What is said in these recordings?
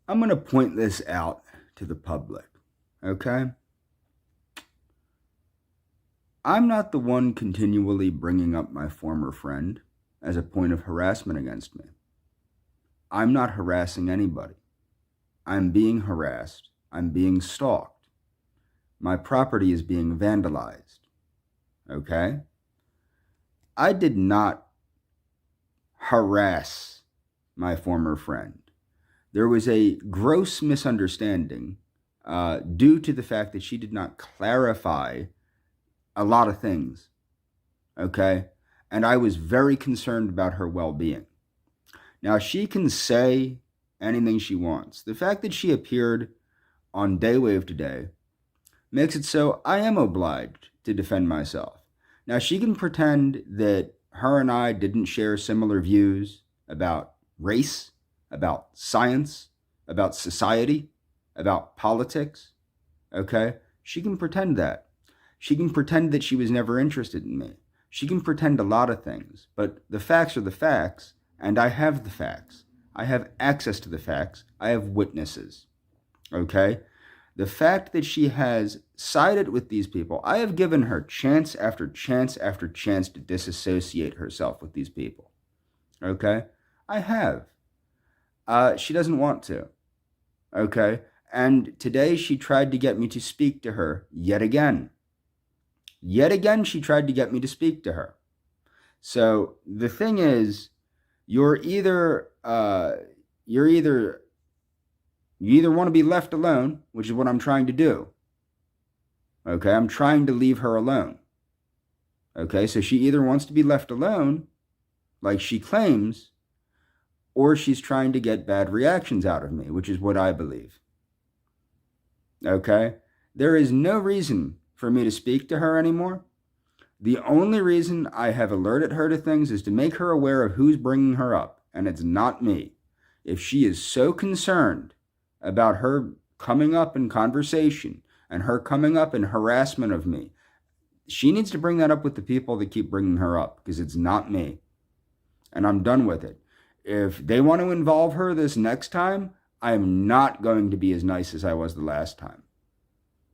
I'm going to point this out to the public, okay? I'm not the one continually bringing up my former friend as a point of harassment against me. I'm not harassing anybody. I'm being harassed. I'm being stalked. My property is being vandalized, okay? I did not harass my former friend. There was a gross misunderstanding due to the fact that she did not clarify a lot of things, okay? And I was very concerned about her well-being. Now, she can say anything she wants. The fact that she appeared on Daywave today makes it so I am obliged to defend myself. Now, she can pretend that her and I didn't share similar views about race, about science, about society, about politics, okay? She can pretend that. She can pretend that she was never interested in me. She can pretend a lot of things, but the facts are the facts, and I have the facts. I have access to the facts. I have witnesses, okay? The fact that she has sided with these people, I have given her chance after chance after chance to disassociate herself with these people, okay? I have. She doesn't want to, okay? And today she tried to get me to speak to her yet again. Yet again, she tried to get me to speak to her. So the thing is, you either want to be left alone, which is what I'm trying to do. Okay, I'm trying to leave her alone. Okay, so she either wants to be left alone, like she claims, or she's trying to get bad reactions out of me, which is what I believe. Okay, there is no reason for me to speak to her anymore. The only reason I have alerted her to things is to make her aware of who's bringing her up, and it's not me. If she is so concerned about her coming up in conversation and her coming up in harassment of me, she needs to bring that up with the people that keep bringing her up, because it's not me. And I'm done with it. If they want to involve her this next time, I am not going to be as nice as I was the last time.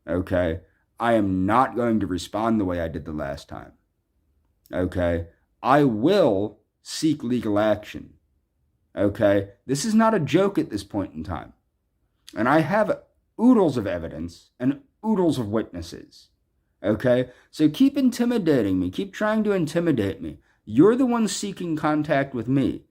Okay? I am not going to respond the way I did the last time. Okay? I will seek legal action. Okay? This is not a joke at this point in time. And I have oodles of evidence and oodles of witnesses. Okay? So keep intimidating me. Keep trying to intimidate me. You're the one seeking contact with me.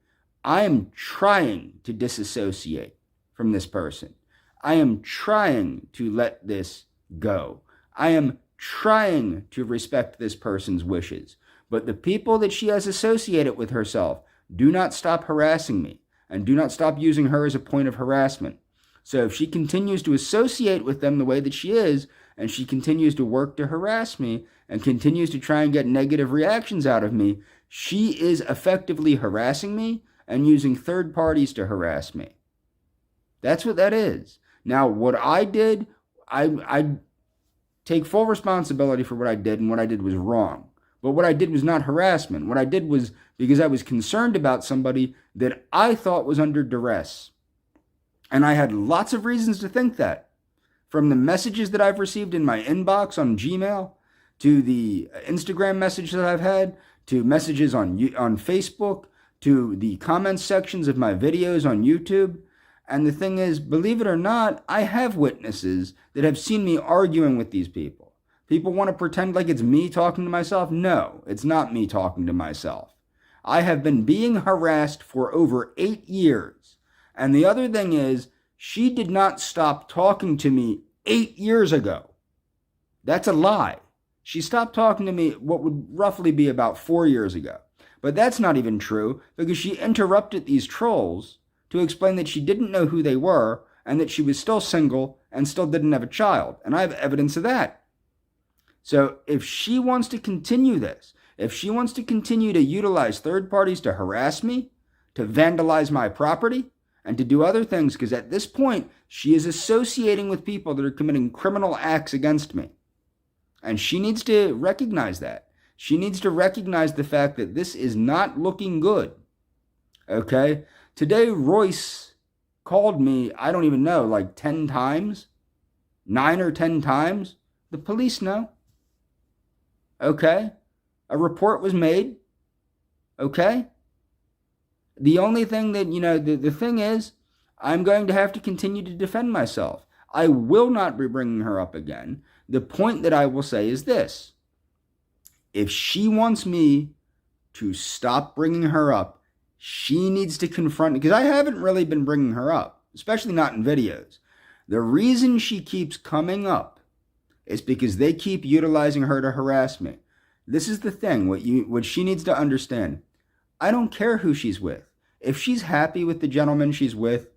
I am trying to disassociate from this person. I am trying to let this go. I am trying to respect this person's wishes, but the people that she has associated with herself do not stop harassing me and do not stop using her as a point of harassment. So if she continues to associate with them the way that she is, and she continues to work to harass me and continues to try and get negative reactions out of me, she is effectively harassing me and using third parties to harass me. That's what that is. Now, what I did, I take full responsibility for what I did, and what I did was wrong. But what I did was not harassment. What I did was because I was concerned about somebody that I thought was under duress. And I had lots of reasons to think that. From the messages that I've received in my inbox on Gmail, to the Instagram message that I've had, to messages on Facebook, to the comments sections of my videos on YouTube. And the thing is, believe it or not, I have witnesses that have seen me arguing with these people. People want to pretend like it's me talking to myself. No, it's not me talking to myself. I have been being harassed for over 8 years. And the other thing is, she did not stop talking to me 8 years ago. That's a lie. She stopped talking to me what would roughly be about 4 years ago. But that's not even true, because she interrupted these trolls to explain that she didn't know who they were and that she was still single and still didn't have a child. And I have evidence of that. So if she wants to continue this, if she wants to continue to utilize third parties to harass me, to vandalize my property, and to do other things, because at this point, she is associating with people that are committing criminal acts against me. And she needs to recognize that. She needs to recognize the fact that this is not looking good. Okay? Today, Royce called me, I don't even know, like 10 times, 9 or 10 times. The police know. Okay? A report was made. Okay? The only thing that, the thing is, I'm going to have to continue to defend myself. I will not be bringing her up again. The point that I will say is this. If she wants me to stop bringing her up, she needs to confront, because I haven't really been bringing her up, especially not in videos. The reason she keeps coming up is because they keep utilizing her to harass me. This is the thing, what she needs to understand. I don't care who she's with. If she's happy with the gentleman she's with,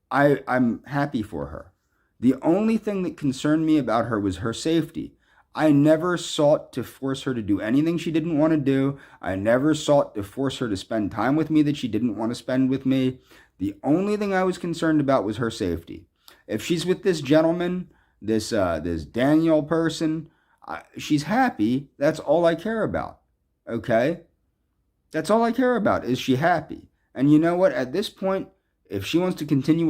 I'm happy for her. The only thing that concerned me about her was her safety. I never sought to force her to do anything she didn't want to do. I never sought to force her to spend time with me that she didn't want to spend with me. The only thing I was concerned about was her safety. If she's with this gentleman, this Daniel person, she's happy. That's all I care about. Okay? That's all I care about. Is she happy? And you know what? At this point, if she wants to continue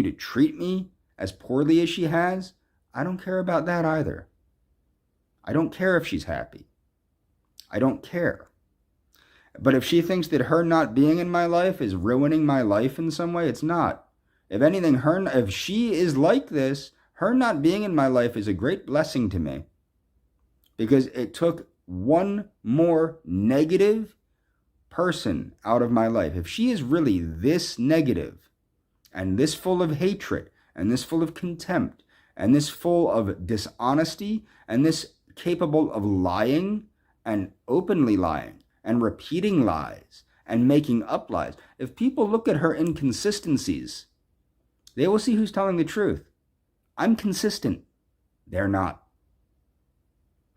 to treat me as poorly as she has, I don't care about that either. I don't care if she's happy. I don't care. But if she thinks that her not being in my life is ruining my life in some way, it's not. If anything, if she is like this, her not being in my life is a great blessing to me. Because it took one more negative person out of my life. If she is really this negative and this full of hatred and this full of contempt and this full of dishonesty and this capable of lying and openly lying and repeating lies and making up lies, if people look at her inconsistencies, they will see who's telling the truth. I'm consistent. They're not.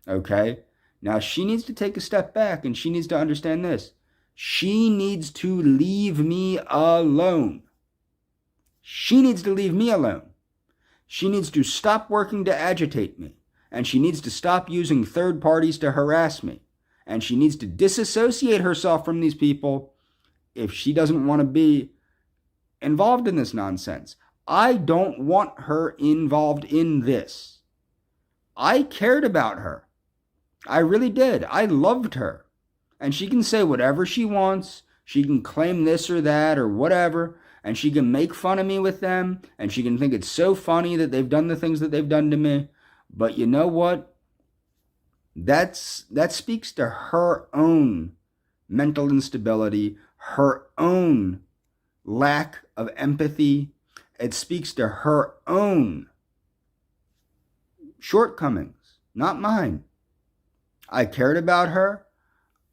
Okay? Now she needs to take a step back and she needs to understand this. She needs to leave me alone. She needs to leave me alone. She needs to stop working to agitate me. And she needs to stop using third parties to harass me. And she needs to disassociate herself from these people if she doesn't want to be involved in this nonsense. I don't want her involved in this. I cared about her. I really did. I loved her. And she can say whatever she wants. She can claim this or that or whatever. And she can make fun of me with them. And she can think it's so funny that they've done the things that they've done to me. But you know what? That speaks to her own mental instability, her own lack of empathy. It speaks to her own shortcomings, not mine. I cared about her,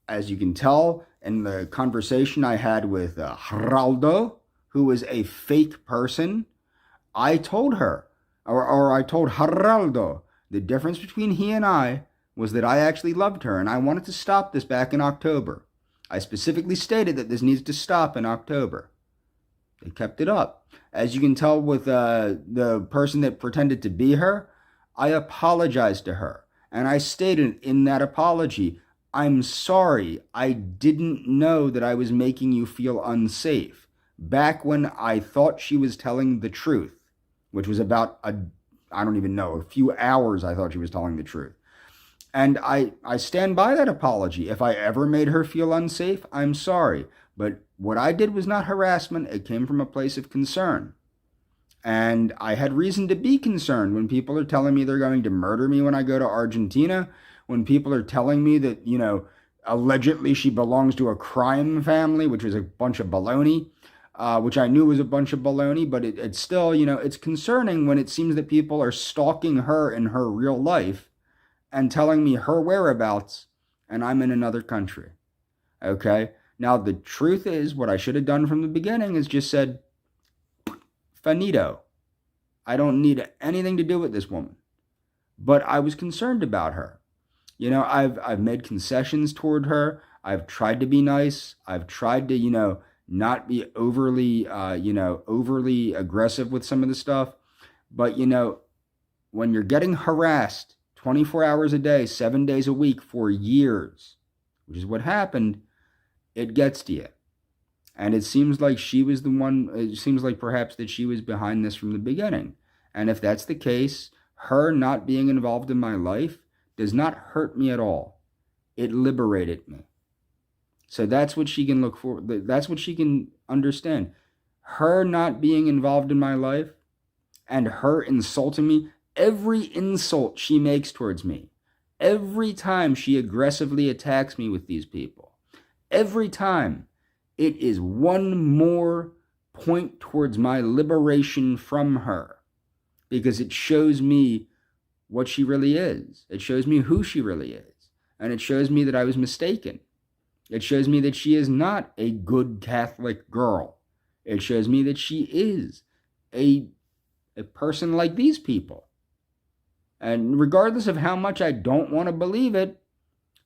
as you can tell in the conversation I had with Geraldo, who was a fake person. I told her, or I told Geraldo, the difference between he and I was that I actually loved her, and I wanted to stop this back in October. I specifically stated that this needs to stop in October. They kept it up. As you can tell with the person that pretended to be her, I apologized to her. And I stated in that apology, I'm sorry, I didn't know that I was making you feel unsafe. Back when I thought she was telling the truth, which was about a few hours I thought she was telling the truth. And I stand by that apology. If I ever made her feel unsafe, I'm sorry. But what I did was not harassment. It came from a place of concern. And I had reason to be concerned when people are telling me they're going to murder me when I go to Argentina, when people are telling me that, allegedly she belongs to a crime family, which was a bunch of baloney, which I knew was a bunch of baloney, but it's still, it's concerning when it seems that people are stalking her in her real life and telling me her whereabouts, and I'm in another country. Okay? Now, the truth is, what I should have done from the beginning is just said, finito. I don't need anything to do with this woman. But I was concerned about her. I've made concessions toward her. I've tried to be nice. I've tried to, not be overly aggressive with some of the stuff. But, when you're getting harassed 24 hours a day, 7 days a week for years, which is what happened, it gets to you. And it seems like she was the one, it seems like perhaps that she was behind this from the beginning. And if that's the case, her not being involved in my life does not hurt me at all. It liberated me. So that's what she can look for. That's what she can understand. Her not being involved in my life and her insulting me, every insult she makes towards me, every time she aggressively attacks me with these people, every time, it is one more point towards my liberation from her, because it shows me what she really is. It shows me who she really is. And it shows me that I was mistaken. It shows me that she is not a good Catholic girl. It shows me that she is a person like these people. And regardless of how much I don't want to believe it,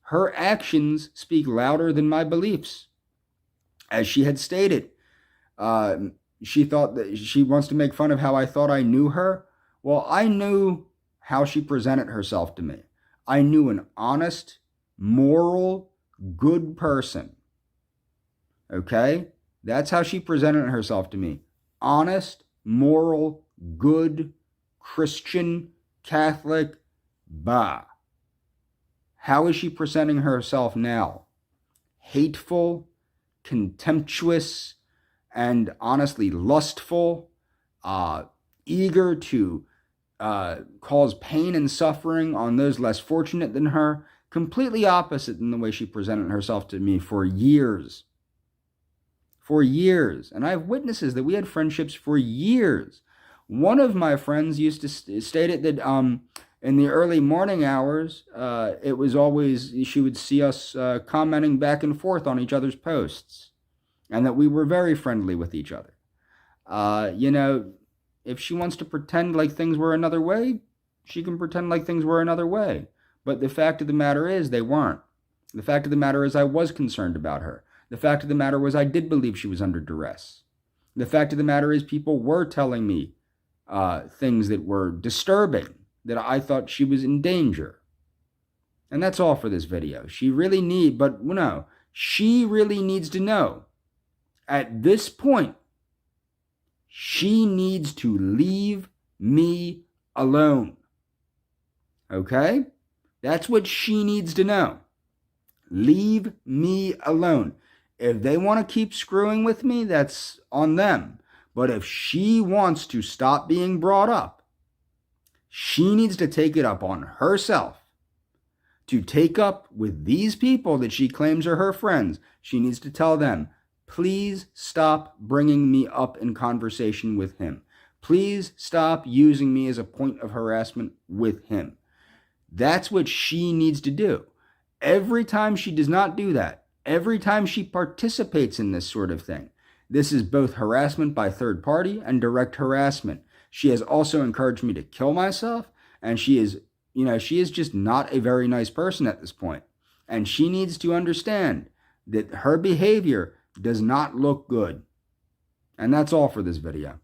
her actions speak louder than my beliefs. As she had stated, she thought that she wants to make fun of how I thought I knew her. Well, I knew how she presented herself to me. I knew an honest, moral, good person. Okay? That's how she presented herself to me. Honest, moral, good, Christian, Catholic, bah. How is she presenting herself now? Hateful, contemptuous, and honestly lustful, eager to cause pain and suffering on those less fortunate than her. Completely opposite than the way she presented herself to me for years. For years. And I have witnesses that we had friendships for years. One of my friends used to state it that in the early morning hours, it was always, she would see us commenting back and forth on each other's posts, and that we were very friendly with each other. If she wants to pretend like things were another way, she can pretend like things were another way. But the fact of the matter is, they weren't. The fact of the matter is, I was concerned about her. The fact of the matter was, I did believe she was under duress. The fact of the matter is, people were telling me things that were disturbing, that I thought she was in danger. And that's all for this video. She really needs to know. At this point, she needs to leave me alone. Okay? That's what she needs to know. Leave me alone. If they want to keep screwing with me, that's on them. But if she wants to stop being brought up, she needs to take it up on herself. To take up with these people that she claims are her friends, she needs to tell them, please stop bringing me up in conversation with him. Please stop using me as a point of harassment with him. That's what she needs to do. Every time she does not do that, every time she participates in this sort of thing, this is both harassment by third party and direct harassment. She has also encouraged me to kill myself, and she is just not a very nice person at this point. And she needs to understand that her behavior does not look good. And that's all for this video.